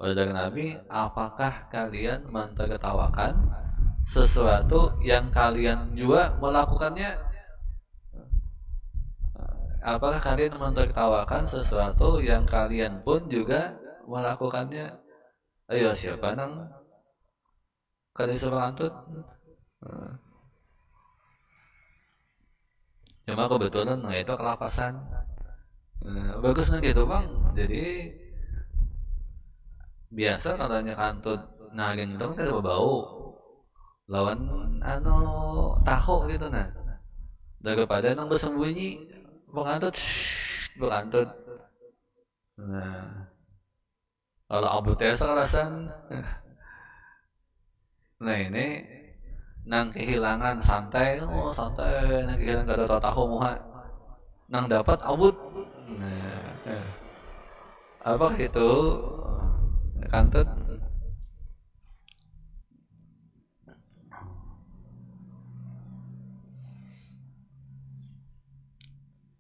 oleh Nabi, apakah kalian mentertawakan sesuatu yang kalian juga melakukannya? Apakah kalian mentertawakan sesuatu yang kalian pun juga melakukannya? Ayo siapa nang kalian suruh antut? Cuma kebetulan itu kelapasan. Bagus nih gitu bang. Jadi biasa katanya kantut naging itu kan kada berbau. Lawan tahu gitu nah. Daripada nang bersembunyi bekantut, bekantut. Nah, kalau abu tes alasan. Nah ini nang kehilangan santai, oh santai nang kehilangan gak tahu muha nang dapat abut. Nah, apa itu kantut.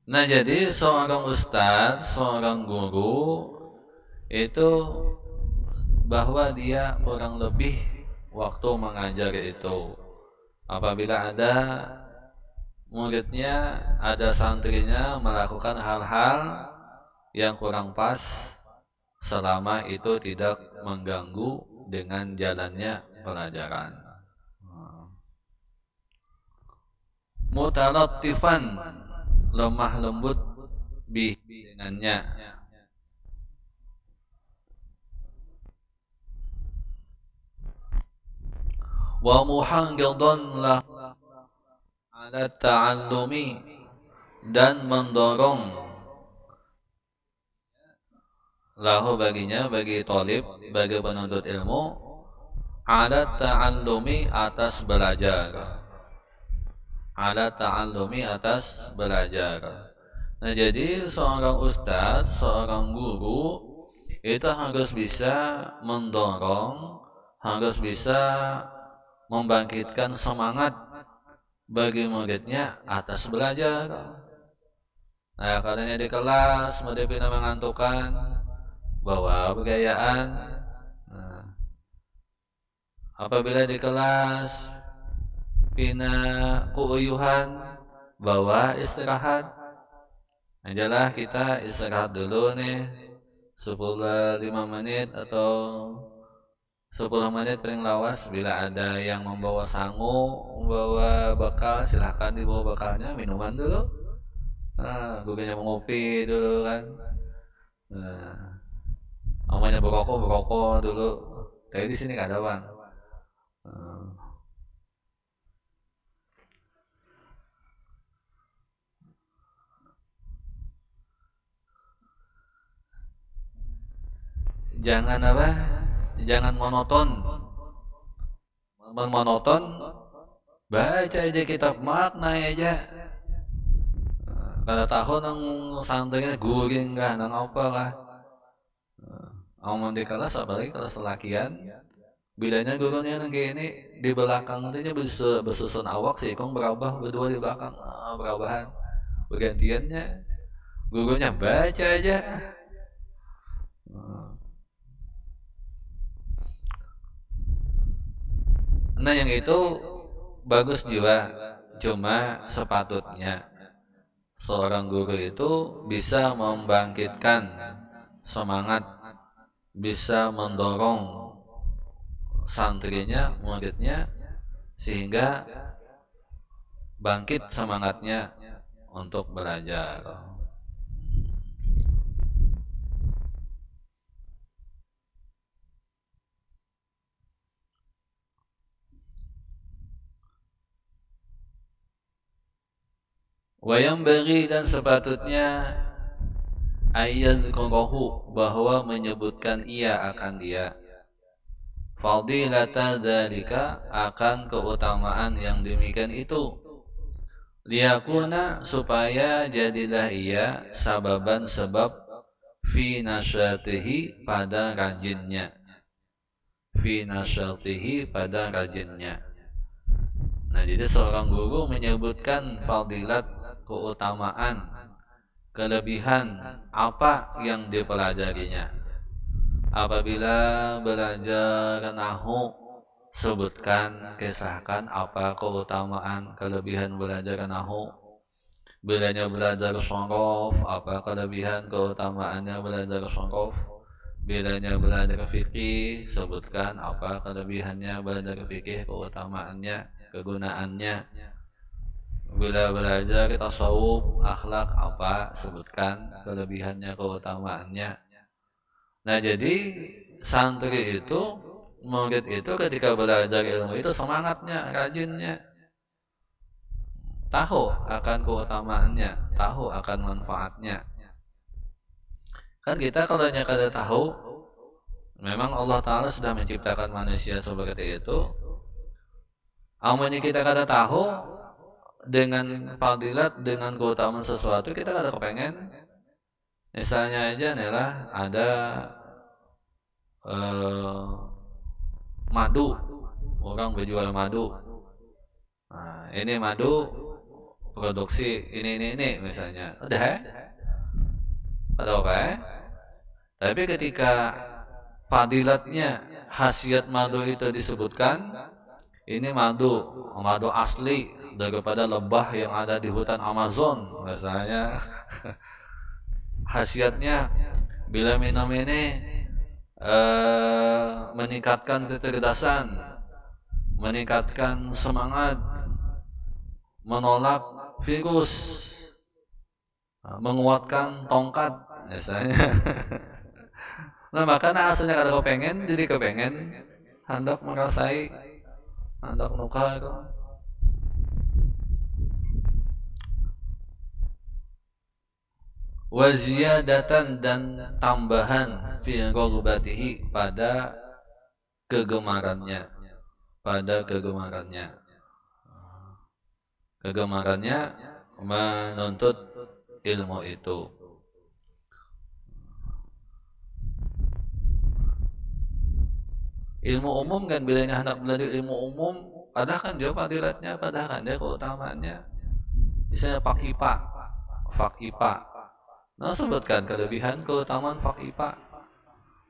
Nah jadi seorang ustadz, seorang guru itu bahwa dia kurang lebih waktu mengajar itu apabila ada muridnya, ada santrinya melakukan hal-hal yang kurang pas selama itu tidak mengganggu dengan jalannya pelajaran. Mutalattifan, lemah lembut dengannya. Wa muhanggidan lah ala ta'allumi, dan mendorong lahu baginya, bagi talib, bagi penuntut ilmu, ala ta'allumi, atas belajar, ala ta'allumi, atas belajar. Nah jadi seorang ustadz, seorang guru itu harus bisa mendorong, harus bisa membangkitkan semangat bagi muridnya atas belajar. Nah karena di kelas murid pina mengantukan, bawa begayaan. Nah, apabila di kelas pina kuuyuhan, bawa istirahat. Ajalah kita istirahat dulu nih 5 menit atau 10 menit paling lawas. Bila ada yang membawa sangu, membawa bekal, silahkan dibawa bekalnya, minuman dulu. Nah, gurunya mengopi dulu kan. Nah, namanya berokok dulu. Tapi di sini gak ada bang. Jangan apa? Jangan monoton. Monoton, baca aja kitab makna aja. Kada tahu nang santrinya guring kah, nang apa kah. Amun di kelas, apalagi kelas lelakian, bilanya gurunya nang kayak ini di belakang nantinya bersusun awak sih, kong berabah berdua di belakang, berabahan, bergantiannya, gurunya baca aja. Nah yang itu bagus juga, cuma sepatutnya seorang guru itu bisa membangkitkan semangat, bisa mendorong santrinya, muridnya, sehingga bangkit semangatnya untuk belajar. Wayang bagi, dan sepatutnya ayat kokohu, bahwa menyebutkan ia akan dia, fadilata dzalika, akan keutamaan yang demikian itu, liyakuna, supaya jadilah ia sababan, sebab, fi nasyatihi, pada rajinnya, fi nasyatihi, pada rajinnya. Nah jadi seorang guru menyebutkan fadilat, keutamaan, kelebihan apa yang dipelajarinya. Apabila belajar nahu, sebutkan, kisahkan apa keutamaan, kelebihan belajar nahu. Bilanya belajar shorof, apa kelebihan keutamaannya belajar shorof. Bilanya belajar fikih, sebutkan apa kelebihannya belajar fikih, keutamaannya, kegunaannya. Bila belajar tasawuf, akhlak, apa, sebutkan kelebihannya, keutamaannya. Nah jadi santri itu, murid itu ketika belajar ilmu itu semangatnya, rajinnya, tahu akan keutamaannya, tahu akan manfaatnya. Kan kita kalau kada tahu, memang Allah Ta'ala sudah menciptakan manusia seperti itu. Amunnya kita kada tahu dengan fadilat, dengan keutamaan sesuatu, kita kada kepengen. Misalnya aja nih lah, ada madu, orang berjual madu. Nah, ini madu produksi ini misalnya, udah ada apa? Tapi ketika fadilatnya, khasiat madu itu disebutkan, ini madu asli daripada lebah yang ada di hutan Amazon misalnya. Khasiatnya bila minum ini meningkatkan kecerdasan, meningkatkan semangat, menolak virus, menguatkan tongkat misalnya. Nah makanya asalnya kada kepengen, jadi kepengen hendak merasai, hendak nukar. Waziyadatan dan tambahan fi ghalbatihi pada kegemarannya, kegemarannya menuntut ilmu itu. Ilmu umum kan, bila hendak belajar ilmu umum, padahal kan dia fadilatnya, padahal kan dia keutamaannya. Misalnya Fak IPA. Nah, sebutkan kelebihan keutamaan Fak IPA.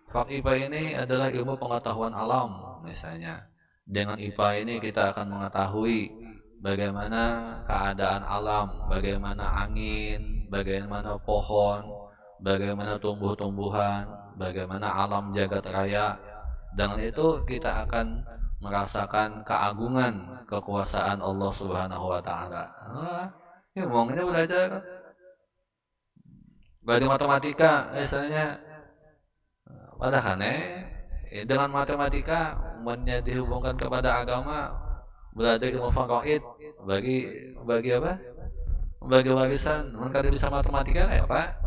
Fak IPA ini adalah ilmu pengetahuan alam misalnya. Dengan IPA ini kita akan mengetahui bagaimana keadaan alam, bagaimana angin, bagaimana pohon, bagaimana tumbuh-tumbuhan, bagaimana alam jagat raya. Dengan itu kita akan merasakan keagungan kekuasaan Allah Subhanahu wa taala. Ya ngomongnya belajar. Belajar matematika misalnya, padahal dengan matematika dihubungkan kepada agama, belajar ilmu faraid, bagi apa? Bagi warisan. Kalau bisa matematika kayak apa?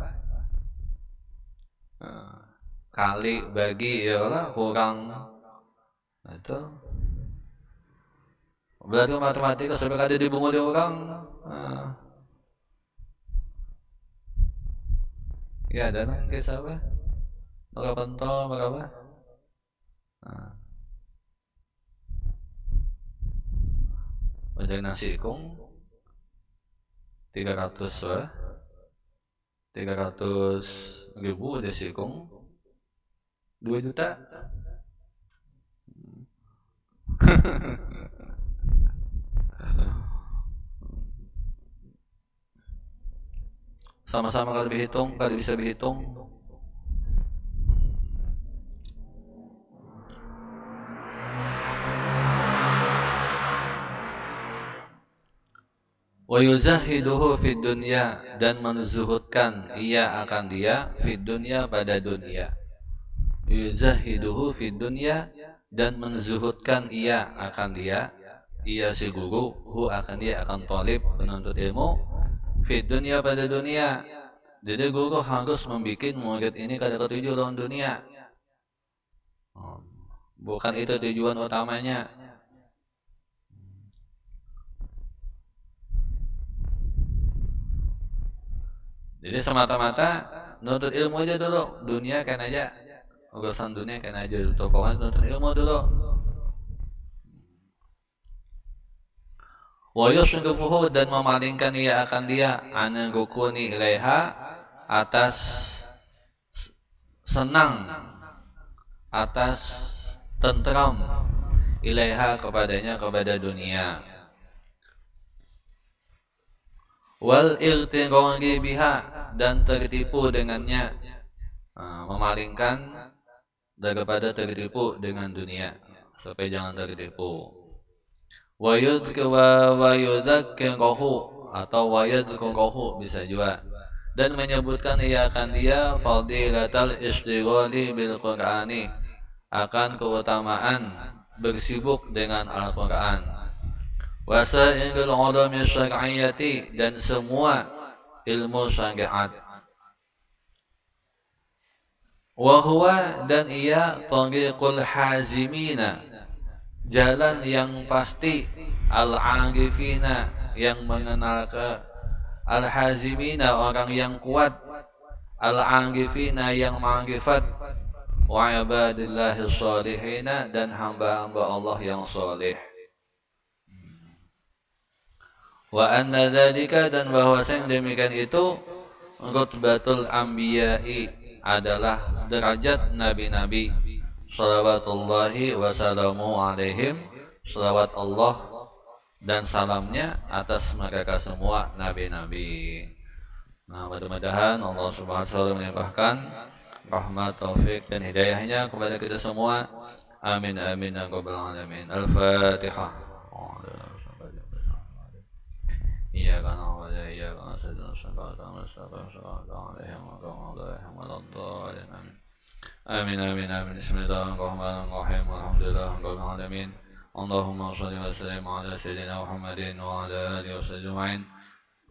Kali bagi ya lah kurang itu. Belajar matematika sampai kada dibungut di orang. Ya ada nang kisah apa? Maka pentol, maka apa? Bajang nasi kung 300.000 ada sikung 2 juta. Sama-sama kalau dihitung, kalau bisa dihitung. Wa yuzahiduhu fid dunya, dan menzuhudkan ia akan dia fid dunya pada dunia. Yuzahiduhu fid dunya, dan menzuhudkan ia akan dia, ia si guru, hu akan dia akan talib penuntut ilmu, fid dunya pada dunia. Jadi guru harus membuat murid ini kada ketujuh lawan dunia. Bukan itu tujuan utamanya. Jadi semata-mata nuntut ilmu aja dulu, dunia kan aja, urusan dunia kan aja dulu, pokoknya nuntut ilmu dulu. Wa yushrifuhu, dan memalingkan ia akan dia, an rukuni ilaiha, atas senang, atas tentram, ilaiha kepadanya, kepada dunia. Wal irtiqi biha, dan tertipu dengannya, memalingkan daripada tertipu dengan dunia, supaya jangan tertipu. Wa yudzakkirahu, atau wa yadhkuruhu bisa juga, dan menyebutkan ia akan dia fadilatal istighali bil Qur'ani, akan keutamaan bersibuk dengan Al-Qur'an. Wasailul ulumi syar'iyyati, dan semua ilmu syariat. Wa huwa, dan ia tariqul hazimina, jalan yang pasti, al-agifina yang mengenal ke, al-hazimina orang yang kuat, al-agifina yang ma'gifat, wa ibadillahi sholihina dan hamba-hamba Allah yang soleh. Wa anna dzalika dan bahwa yang demikian itu rutbatul anbiya'i adalah derajat nabi-nabi salawatullahi wassalamu alaihim, salawat Allah dan salamnya atas mereka semua nabi-nabi. Nah, mudah-mudahan Allah Subhanahu wa taala melimpahkan rahmat, taufik dan hidayahnya kepada kita semua. Amin amin ya rabbal alamin. Al-Fatihah. إياك نعبد وإياك نستعين صراط المستقيم صراط الذين أنعمت عليهم غير الضالين آمين آمين آمين بسم الله الرحمن الرحيم والحمد لله رب العالمين اللهم صل وسلم على سيدنا محمد وعلى آله وصحبه أجمعين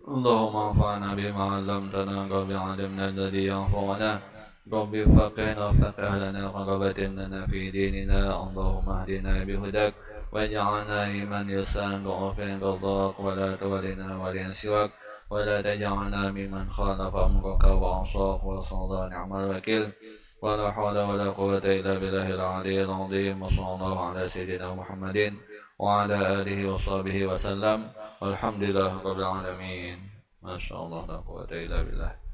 اللهم انفعنا بما علمتنا رب علمنا الذي ينفعنا رب فقهنا وفقه لنا رغبة لنا في ديننا اللهم اهدنا بهداك واجعلنا ممن يسأل في رضاك ولا تولنا وليا سواك ولا تجعلنا ممن خالف أمرك وعصاك وصلى نعم الوكيل ولا حول ولا قوة إلا بالله العلي العظيم وصلى الله على سيدنا محمد وعلى آله وصحبه وسلم والحمد لله رب العالمين ما شاء الله لا قوة إلا بالله.